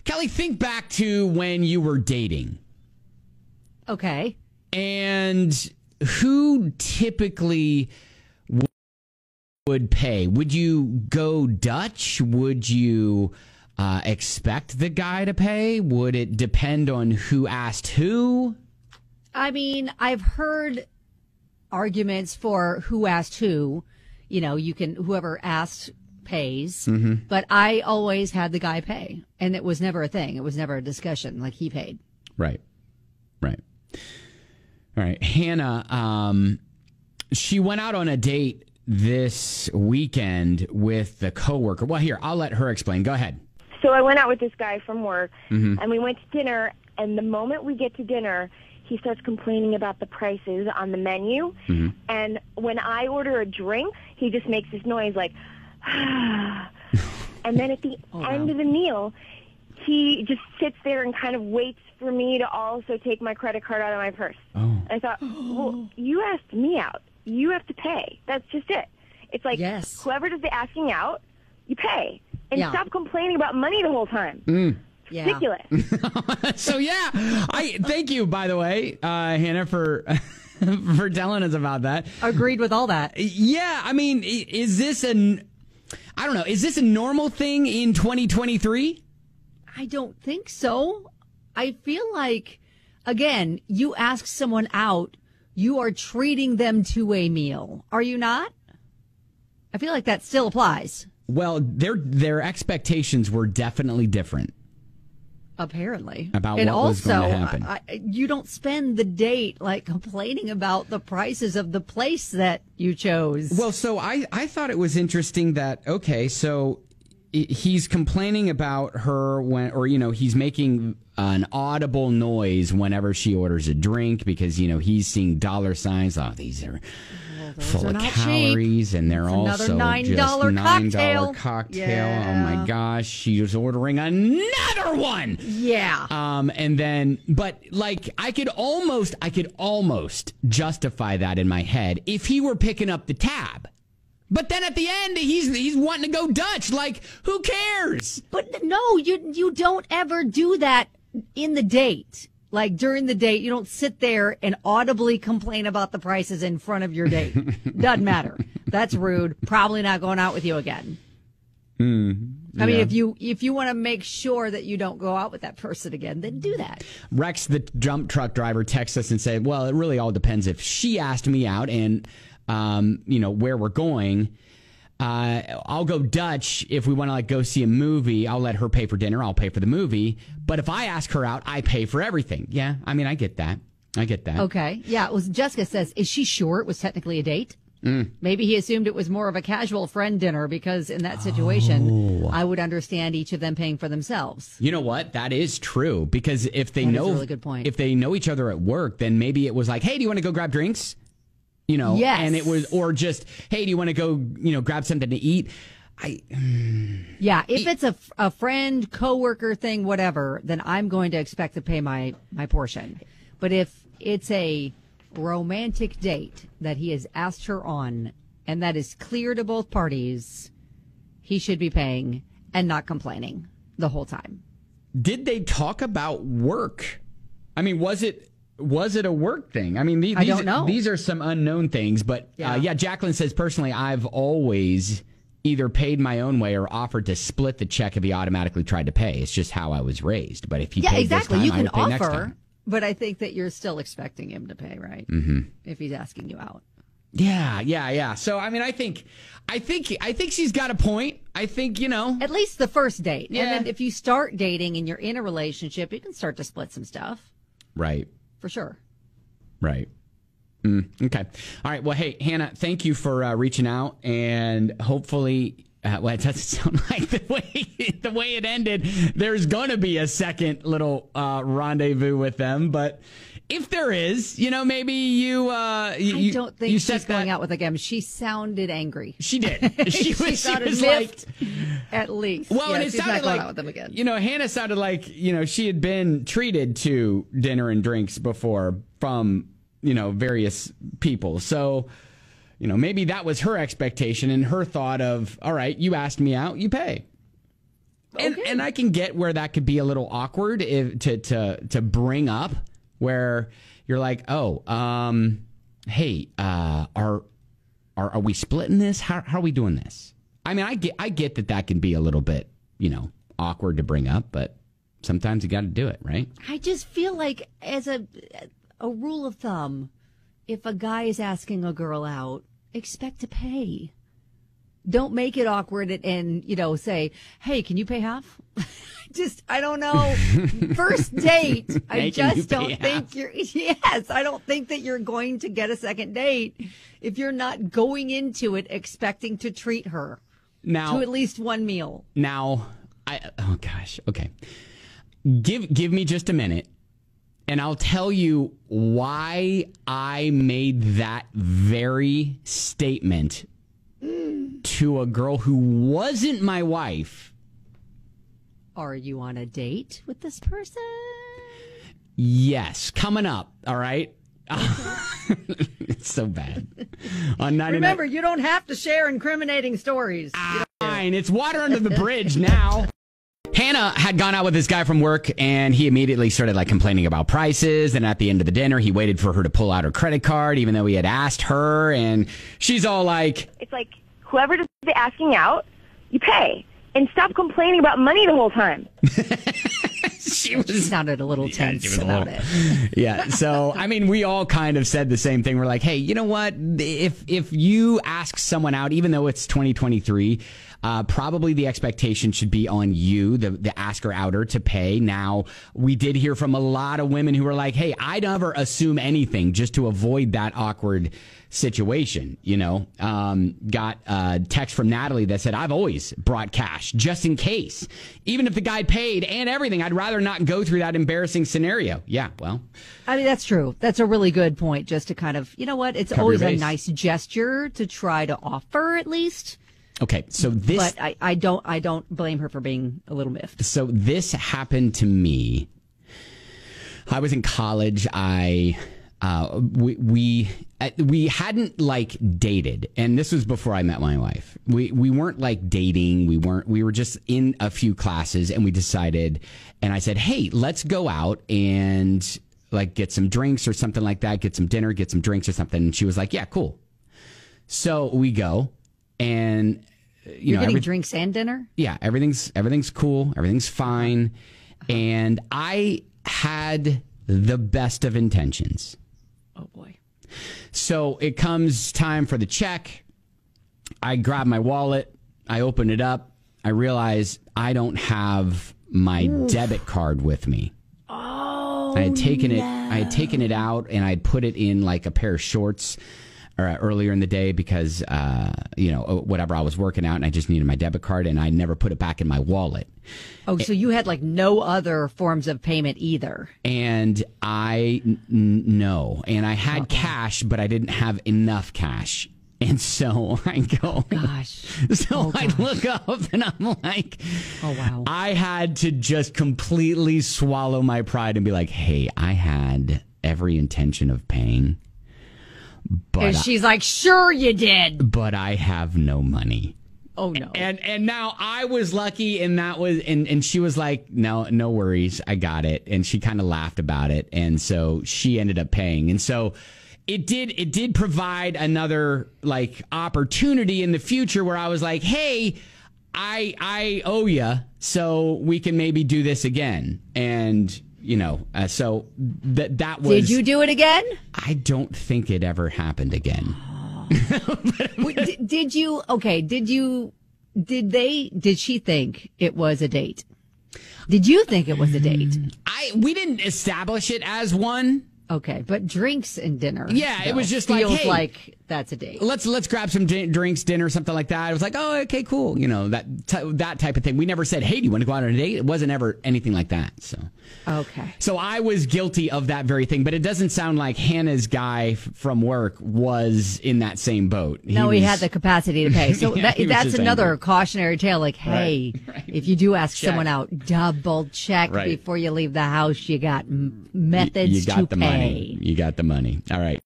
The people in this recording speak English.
Kelly, think back to when you were dating. Okay. And who typically would pay? Would you go Dutch? Would you expect the guy to pay? Would it depend on who asked who? I mean, I've heard arguments for who asked who. You know, whoever asked pays, but I always had the guy pay, and it was never a thing. It was never a discussion. Like, he paid. Right. All right. Hannah, she went out on a date this weekend with the coworker. Well, here, I'll let her explain. Go ahead. So I went out with this guy from work, and we went to dinner, and the moment we get to dinner, he starts complaining about the prices on the menu. And when I order a drink, he just makes this noise like, and then at the end of the meal, he just sits there and kind of waits for me to also take my credit card out of my purse. I thought, well, you asked me out. You have to pay. That's just it. It's like, whoever does the asking out, you pay. And stop complaining about money the whole time. It's ridiculous. So, I thank you, by the way, Hannah, for telling us about that. Agreed with all that. Yeah, I mean, is this a normal thing in 2023? I don't think so. I feel like, again, you ask someone out, you are treating them to a meal. Are you not? I feel like that still applies. Well, their expectations were definitely different. Apparently. About what was going to happen. You don't spend the date like complaining about the prices of the place that you chose. Well, so I thought it was interesting that, okay, so he's complaining about her he's making an audible noise whenever she orders a drink because, he's seeing dollar signs. Oh, these are full of calories, and they're also $9 just $9 cocktail. Yeah. Oh my gosh, she was ordering another one. Yeah. And then, but like, I could almost justify that in my head if he were picking up the tab. But then at the end, he's wanting to go Dutch. Like, who cares? But no, you don't ever do that in the date. Like, during the date, you don't sit there and audibly complain about the prices in front of your date. Doesn't matter. That's rude. Probably not going out with you again. I mean, if you want to make sure that you don't go out with that person again, then do that. Rex, the dump truck driver, texts us and said, well, it really all depends. If she asked me out and, where we're going, I'll go Dutch. If we want to go see a movie, I'll let her pay for dinner. I'll pay for the movie. But if I ask her out, I pay for everything. Yeah, I mean, I get that. Okay. Yeah, Jessica says, is she sure it was technically a date? Maybe he assumed it was more of a casual friend dinner because in that situation, I would understand each of them paying for themselves. You know what? That is true. Because if they That is a really good point. If they know each other at work, then maybe it was like, hey, do you want to go grab drinks? Yes. And it was, or just, hey, do you want to go, grab something to eat? Yeah, if it's a friend, coworker thing, whatever, then I'm going to expect to pay my portion. But if it's a romantic date that he has asked her on, and that is clear to both parties, he should be paying and not complaining the whole time. Did they talk about work? I mean, was it a work thing? I mean, I don't know. These are some unknown things, but Jacqueline says, personally, I've always either paid my own way or offered to split the check if he automatically tried to pay. It's just how I was raised. But if he paid exactly. this time, You I can would pay next offer, time. but I think that you're still expecting him to pay, right? If he's asking you out. Yeah. So, I mean, I think she's got a point. I think, At least the first date. Yeah. And then if you start dating and you're in a relationship, you can start to split some stuff. Right. For sure. Right. Okay. All right. Well, hey, Hannah, thank you for reaching out, and hopefully, it doesn't sound like the way it ended. There's going to be a second little rendezvous with them, but if there is, maybe you. I don't think she's going out with him. She sounded angry. She did. She sounded miffed, at least. Well, and it she's sounded not going like out with them again. Hannah sounded like she had been treated to dinner and drinks before from various people. So, maybe that was her expectation and her thought of, all right, you asked me out, you pay. And I can get where that could be a little awkward to bring up, where you're like, hey, are we splitting this? How are we doing this? I mean, I get that can be a little bit, awkward to bring up, but sometimes you got to do it, right? I just feel like, as a rule of thumb, if a guy is asking a girl out, expect to pay. Don't make it awkward and say, hey, can you pay half? I don't know. First date, I just don't think I don't think that you're going to get a second date if you're not going into it expecting to treat her to at least one meal. Now, okay. Give me just a minute, and I'll tell you why I made that very statement to a girl who wasn't my wife. Are you on a date with this person? Yes, coming up. All right. It's so bad. Remember, you don't have to share incriminating stories. Fine, it's water under the bridge now. Hannah had gone out with this guy from work, and he immediately started complaining about prices. And at the end of the dinner, he waited for her to pull out her credit card, even though he had asked her. And she's all like, it's like, whoever does the asking out, you pay. And stop complaining about money the whole time. She sounded a little tense about it. Yeah. So, I mean, we all kind of said the same thing. We're like, hey, you know what? If you ask someone out, even though it's 2023, probably the expectation should be on you, the asker-outer, to pay. Now, we did hear from a lot of women who were like, hey, I never assume anything just to avoid that awkward situation. Got a text from Natalie that said, I've always brought cash just in case. Even if the guy paid and everything, I'd rather not go through that embarrassing scenario. Yeah, well. I mean, that's true. That's a really good point, just to kind of, it's always a nice gesture to try to offer at least. Okay, so this... But I don't blame her for being a little miffed. So this happened to me. I was in college. We hadn't dated, and this was before I met my wife. We weren't dating. We were just in a few classes, and we decided, and I said, hey, let's go out and get some drinks or something like that, get some dinner, get some drinks or something. And she was like, yeah, cool. So we go, and you're getting drinks and dinner? Yeah, everything's cool, everything's fine. And I had the best of intentions. Oh boy. So it comes time for the check. I grab my wallet, I open it up, I realize I don't have my debit card with me. Oh, I had taken it out, and I'd put it in a pair of shorts earlier in the day because whatever, I was working out and I just needed my debit card, and I never put it back in my wallet. Oh, so you had no other forms of payment either. And no, and I had cash, but I didn't have enough cash. And so I go, gosh. So I look up and I'm like, oh, wow. I had to just completely swallow my pride and be like, hey, I had every intention of paying. But and she's like, sure you did. But I have no money. Oh, no. And now I was lucky, and that was, and she was like, no worries, I got it. And she kind of laughed about it. And so she ended up paying. And so it did provide another opportunity in the future where I was like, hey, I owe you, so we can maybe do this again. And so that was... Did you do it again? I don't think it ever happened again. Did you... Okay, did she think it was a date? Did you think it was a date? We didn't establish it as one. Okay, but drinks and dinner. Yeah, it was just feels hey, like that's a date. Let's grab some drinks, dinner, something like that. I was like, oh, okay, cool. That type of thing. We never said, hey, do you want to go out on a date? It wasn't ever anything like that. So okay. So I was guilty of that very thing, but it doesn't sound like Hannah's guy from work was in that same boat. He had the capacity to pay. So yeah, that's another angry cautionary tale. Hey, right. If you do ask someone out, double check before you leave the house. You got methods you got to the pay. Money. You got the money. All right.